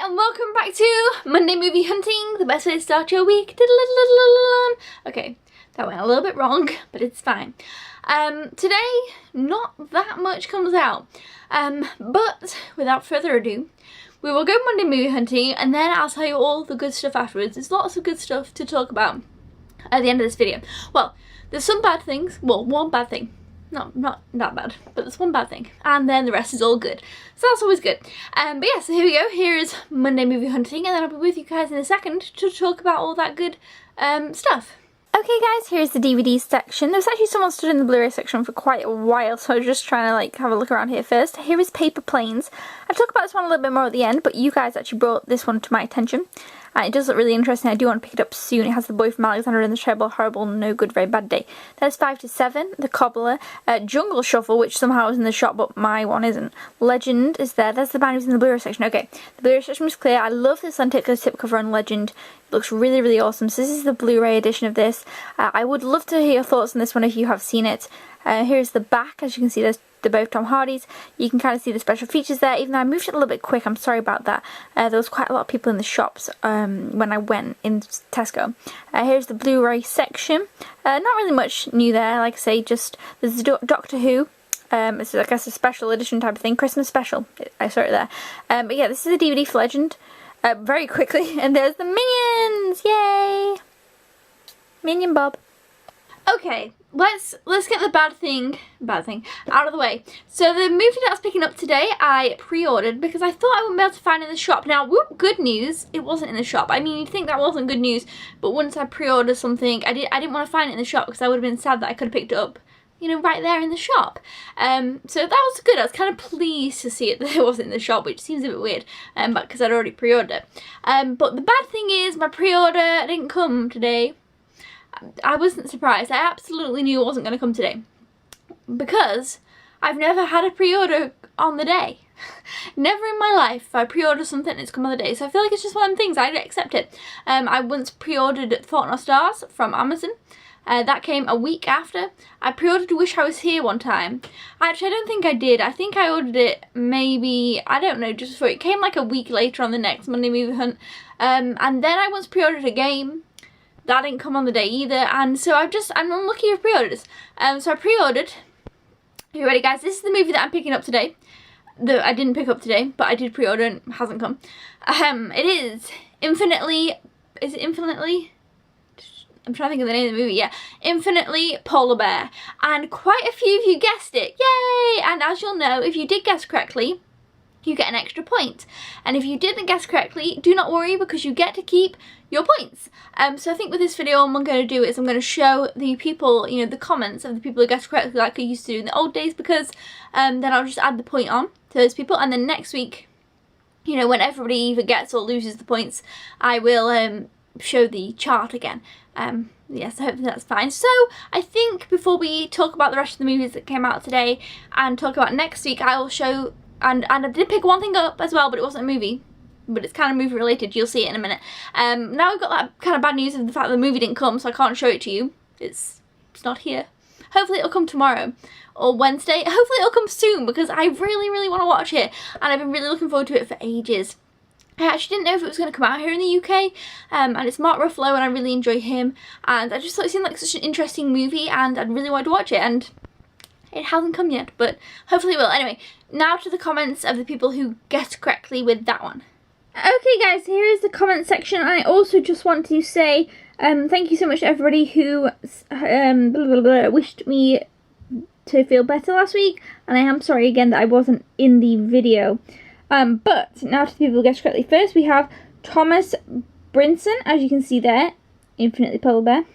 and welcome back to Monday Movie Hunting, the best way to start your week. Okay, that went a little bit wrong, but it's fine. Today, not that much comes out, but without further ado, we will go Monday Movie Hunting, and then I'll tell you all the good stuff afterwards. There's lots of good stuff to talk about at the end of this video. Well, there's some bad things, well, one bad thing. Not that bad, but there's one bad thing, and then the rest is all good, so that's always good. But yeah, so here we go. Here is Monday Movie Hunting, and then I'll be with you guys in a second to talk about all that good stuff. Okay guys, here's the DVD section. There's actually someone stood in the Blu-ray section for quite a while, so I was just trying to like have a look around here first. Here is Paper Planes. I'll talk about this one a little bit more at the end, but you guys actually brought this one to my attention. It does look really interesting. I do want to pick it up soon. It has the boy from Alexander and the Terrible, Horrible, No Good, Very Bad Day. That's 5 to 7. The Cobbler. Jungle Shuffle, which somehow is in the shop, but my one isn't. Legend is there. That's the band who's in the Blu-ray section. Okay, the Blu-ray section was clear. I love this untitled tip cover on Legend. It looks really, really awesome. So this is the Blu-ray edition of this. I would love to hear your thoughts on this one if you have seen it. Here's the back. As you can see, they're both Tom Hardys. You can kind of see the special features there, even though I moved it a little bit quick. I'm sorry about that. There was quite a lot of people in the shops when I went in Tesco. Here's the Blu-ray section. Not really much new there, like I say, just there's Doctor Who. It's I guess a special edition type of thing, Christmas special. I saw it there. But yeah, this is the DVD for Legend. Very quickly, and there's the Minions! Yay! Minion Bob. Okay, let's get the bad thing out of the way. So the movie that's picking up today, I pre-ordered because I thought I wouldn't be able to find it in the shop. Now, whoop, good news, it wasn't in the shop. I mean, you'd think that wasn't good news, but once I pre-ordered something, I didn't want to find it in the shop because I would have been sad that I could have picked it up, you know, right there in the shop. So that was good. I was kind of pleased to see it that it wasn't in the shop, which seems a bit weird, because I'd already pre-ordered it. But the bad thing is my pre-order didn't come today. I wasn't surprised. I absolutely knew it wasn't going to come today because I've never had a pre-order on the day. Never in my life if I pre-order something and it's come on the day. So I feel like it's just one of them things. I'd accept it. I once pre-ordered Fault in Our Stars from Amazon. That came a week after. I pre-ordered Wish I Was Here one time. Actually, I don't think I did. I think I ordered it maybe, I don't know, just before. It came like a week later on the next Monday Movie Hunt. And then I once pre-ordered a game. That didn't come on the day either, and so I'm unlucky with pre-orders. So I pre-ordered. Are you ready, guys? This is the movie that I'm picking up today. That I didn't pick up today, but I did pre-order and it hasn't come. It is Infinitely. Is it Infinitely? I'm trying to think of the name of the movie. Yeah, Infinitely Polar Bear, and quite a few of you guessed it. Yay! And as you'll know, if you did guess correctly, you get an extra point. And if you didn't guess correctly, do not worry because you get to keep your points. So I think with this video, what I'm going to do is I'm going to show the people, you know, the comments of the people who guessed correctly like I used to do in the old days, because then I'll just add the point on to those people, and then next week, you know, when everybody either gets or loses the points, I will show the chart again. Yes, I hope that's fine. So I think before we talk about the rest of the movies that came out today and talk about next week, I will show. And I did pick one thing up as well, but it wasn't a movie. But it's kind of movie related. You'll see it in a minute. Now we've got that kind of bad news of the fact that the movie didn't come, so I can't show it to you. It's not here. Hopefully it'll come tomorrow or Wednesday. Hopefully it'll come soon because I really, really want to watch it. And I've been really looking forward to it for ages. I actually didn't know if it was going to come out here in the UK. And it's Mark Ruffalo and I really enjoy him. And I just thought it seemed like such an interesting movie and I really wanted to watch it. And it hasn't come yet, but hopefully it will. Anyway, now to the comments of the people who guessed correctly with that one. Okay guys, here is the comment section. I also just want to say thank you so much to everybody who wished me to feel better last week. And I am sorry again that I wasn't in the video. But now to the people who guessed correctly. First we have Thomas Brinson, as you can see there, Infinitely Polar Bear.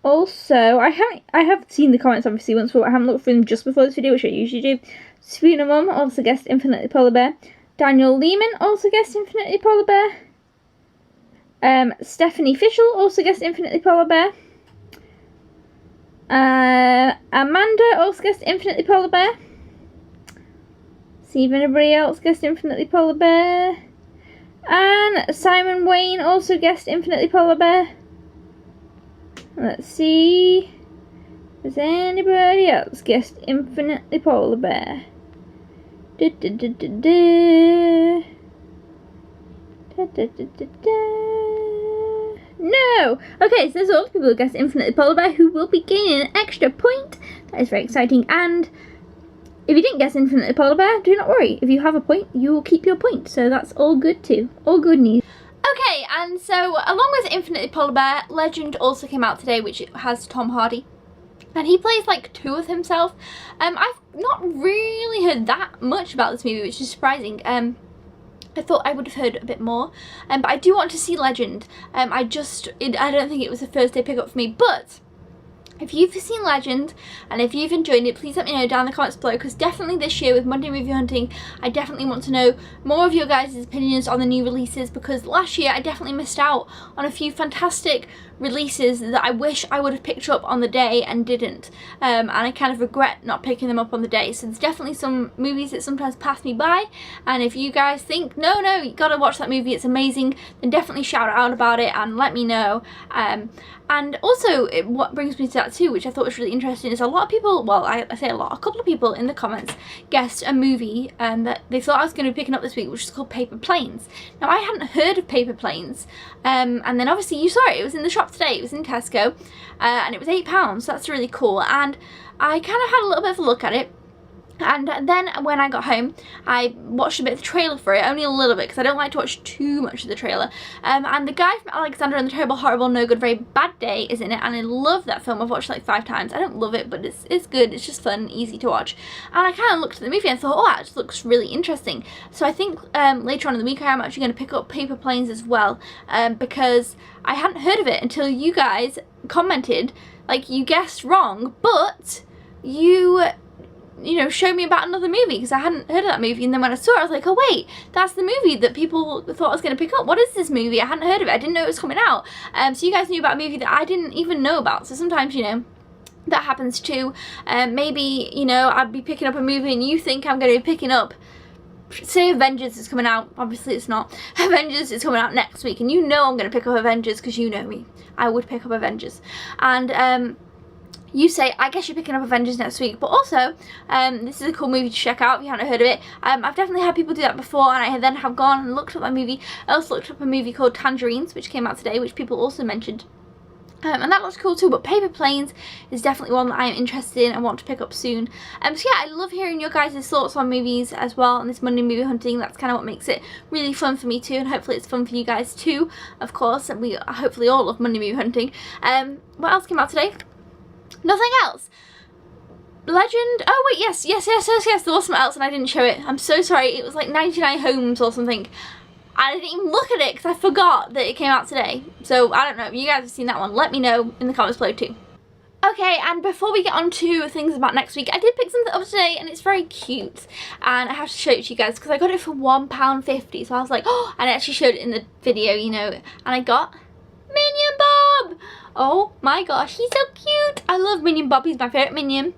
Also, I have seen the comments obviously once before. I haven't looked through them just before this video, which I usually do. Spooner Mum also guessed Infinitely Polar Bear. Daniel Lehman also guessed Infinitely Polar Bear. Stephanie Fischel also guessed Infinitely Polar Bear. Amanda also guessed Infinitely Polar Bear. See if anybody else guessed Infinitely Polar Bear. And Simon Wayne also guessed Infinitely Polar Bear. Let's see. Has anybody else guessed Infinitely Polar Bear? No! Okay, so there's all the people who guessed Infinitely Polar Bear who will be gaining an extra point. That is very exciting. And if you didn't guess Infinitely Polar Bear, do not worry. If you have a point, you will keep your point. So that's all good too. All good news. Okay, and so along with Infinitely Polar Bear, Legend also came out today, which has Tom Hardy. And he plays like two of himself. I've not really heard that much about this movie, which is surprising. I thought I would have heard a bit more, but I do want to see Legend. I don't think it was a first day pickup for me, but if you've seen Legend and if you've enjoyed it, please let me know down in the comments below, because definitely this year with Monday Movie Hunting, I definitely want to know more of your guys' opinions on the new releases, because last year I definitely missed out on a few fantastic releases that I wish I would have picked up on the day and didn't, and I kind of regret not picking them up on the day. So there's definitely some movies that sometimes pass me by, and if you guys think no you gotta watch that movie, it's amazing, then definitely shout out about it and let me know. And also what brings me to that too, which I thought was really interesting, is a lot of people, well I say a lot, a couple of people in the comments guessed a movie that they thought I was going to be picking up this week, which is called Paper Planes. Now I hadn't heard of Paper Planes, and then obviously you saw it was in the shop today, it was in Tesco, and it was £8, so that's really cool, and I kind of had a little bit of a look at it. And then when I got home, I watched a bit of the trailer for it, only a little bit, because I don't like to watch too much of the trailer. And the guy from Alexander and the Terrible, Horrible, No Good, Very Bad Day is in it, and I love that film. I've watched it like 5 times. I don't love it, but it's good. It's just fun, easy to watch. And I kind of looked at the movie and thought, oh, that just looks really interesting. So I think later on in the week, I am actually going to pick up Paper Planes as well, because I hadn't heard of it until you guys commented, like, you guessed wrong, but you know, show me about another movie, because I hadn't heard of that movie. And then when I saw it, I was like, oh wait, that's the movie that people thought I was going to pick up. What is this movie? I hadn't heard of it. I didn't know it was coming out. So you guys knew about a movie that I didn't even know about. So sometimes, you know, that happens too. Maybe, you know, I'd be picking up a movie and you think I'm going to be picking up, say Avengers is coming out. Obviously it's not. Avengers is coming out next week, and you know I'm going to pick up Avengers, because you know me. I would pick up Avengers. And you say, I guess you're picking up Avengers next week, but also, this is a cool movie to check out if you haven't heard of it. I've definitely had people do that before, and I then have gone and looked up that movie. I also looked up a movie called Tangerines, which came out today, which people also mentioned. And that looks cool too, but Paper Planes is definitely one that I am interested in and want to pick up soon. So yeah, I love hearing your guys' thoughts on movies as well on this Monday Movie Hunting. That's kind of what makes it really fun for me too, and hopefully it's fun for you guys too, of course. And we hopefully all love Monday Movie Hunting. What else came out today? Nothing else. Legend. Oh wait, yes. There was something else and I didn't show it. I'm so sorry. It was like 99 Homes or something. I didn't even look at it because I forgot that it came out today. So I don't know if you guys have seen that one. Let me know in the comments below too. Okay, and before we get on to things about next week, I did pick something up today and it's very cute. And I have to show it to you guys because I got it for £1.50. So I was like, oh, and I actually showed it in the video, you know, and I got Minion Bob! Oh my gosh, he's so cute! I love Minion Bob, he's my favourite Minion.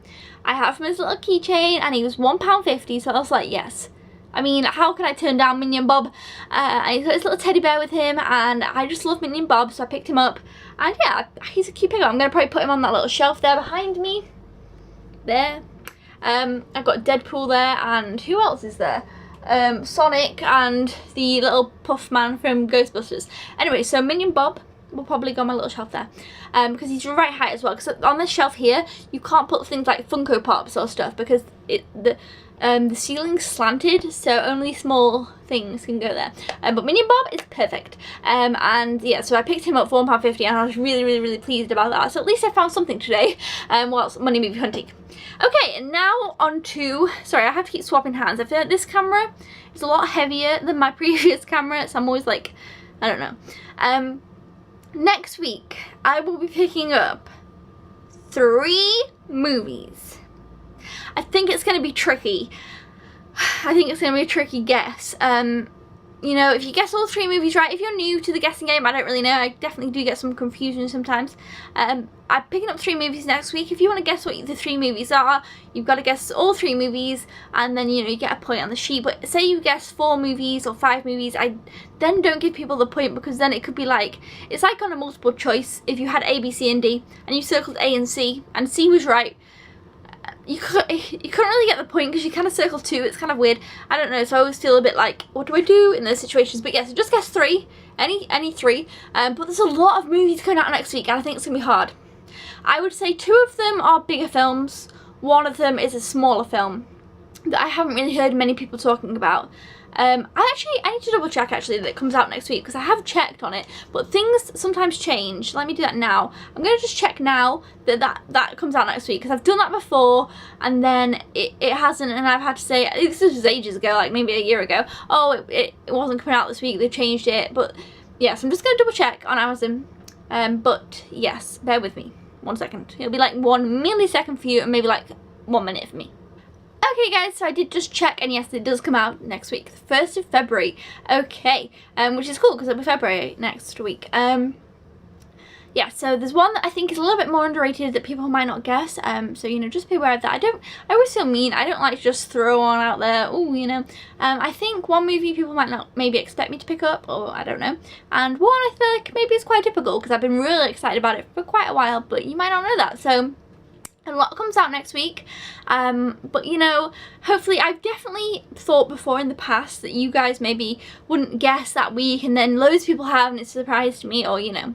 I have him as a little keychain and he was £1.50, so I was like, yes. I mean, how can I turn down Minion Bob? He's got his little teddy bear with him, and I just love Minion Bob, so I picked him up. And yeah, he's a cute pickup. I'm going to probably put him on that little shelf there behind me. There. I've got Deadpool there, and who else is there? Sonic and the little puff man from Ghostbusters. Anyway, so Minion Bob will probably go on my little shelf there, because he's the right height as well, because on this shelf here you can't put things like Funko Pops or stuff because the ceiling's slanted, so only small things can go there, but Minion Bob is perfect. And yeah, so I picked him up for £1.50 and I was really pleased about that, so at least I found something today whilst Monday Movie Hunting. Okay, and now on to, sorry, I have to keep swapping hands. I feel like this camera is a lot heavier than my previous camera, so I'm always like, I don't know. Next week, I will be picking up 3 movies. I think it's going to be tricky. I think it's going to be a tricky guess. You know, if you guess all 3 movies right, if you're new to the guessing game, I don't really know. I definitely do get some confusion sometimes. I'm picking up 3 movies next week. If you want to guess what the 3 movies are, you've got to guess all 3 movies, and then, you know, you get a point on the sheet. But say you guess 4 movies or 5 movies, I then don't give people the point, because then it could be like, it's like on a multiple choice. If you had A, B, C, and D, and you circled A and C was right, you couldn't really get the point because you kind of circle 2. It's kind of weird. I don't know, so I always feel a bit like, what do I do in those situations? But yeah, so just guess 3, any 3. But there's a lot of movies coming out next week, and I think it's gonna be hard. I would say 2 of them are bigger films. 1 of them is a smaller film that I haven't really heard many people talking about. I need to double check actually that it comes out next week because I have checked on it, but things sometimes change. Let me do that now. I'm going to just check now that comes out next week because I've done that before and then it hasn't, and I've had to say, this was ages ago, like maybe a year ago, oh it wasn't coming out this week, they've changed it. But yes, I'm just going to double check on Amazon. But yes, bear with me 1 second. It'll be like 1 millisecond for you and maybe like 1 minute for me. Okay guys, so I did just check, and yes, it does come out next week, the 1st of February. Okay, which is cool because it'll be February next week. Yeah, so there's one that I think is a little bit more underrated that people might not guess. So you know, just be aware of that. I always feel mean. I don't like to just throw one out there. Oh, you know. I think one movie people might not maybe expect me to pick up, or I don't know. And one I feel like maybe is quite typical because I've been really excited about it for quite a while, but you might not know that. So a lot comes out next week, but you know, hopefully, I've definitely thought before in the past that you guys maybe wouldn't guess that week, and then loads of people have, and it's a surprise to me, or you know,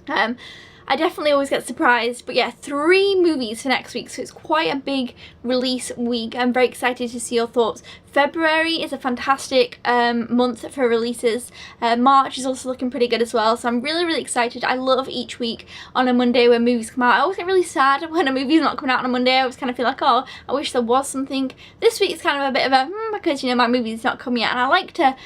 I definitely always get surprised. But yeah, 3 movies for next week, so it's quite a big release week. I'm very excited to see your thoughts. February is a fantastic month for releases. March is also looking pretty good as well, so I'm really excited. I love each week on a Monday when movies come out. I always get really sad when a movie's not coming out on a Monday. I always kind of feel like, oh, I wish there was something. This week is kind of a bit of a because you know my movie's not come yet, and I like to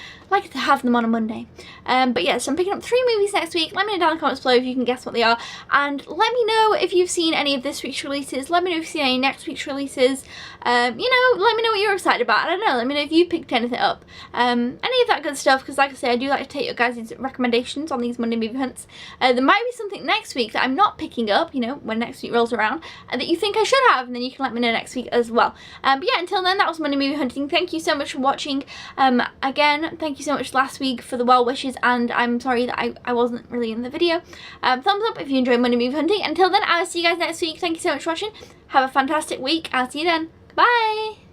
have them on a Monday. But yeah, so I'm picking up 3 movies next week. Let me know down in the comments below if you can guess what they are, and let me know if you've seen any of this week's releases. Let me know if you've seen any next week's releases. You know, let me know what you're excited about. I don't know, let me know if you picked anything up, any of that good stuff, because like I say, I do like to take your guys' recommendations on these Monday movie hunts. There might be something next week that I'm not picking up, you know, when next week rolls around, that you think I should have, and then you can let me know next week as well. But yeah, until then, that was Monday movie hunting. Thank you so much for watching. Again, thank you so much last week for the well wishes, and I'm sorry that I wasn't really in the video. Thumbs up if you enjoyed Monday movie hunting. Until then, I'll see you guys next week. Thank you so much for watching. Have a fantastic week. I'll see you then. Bye.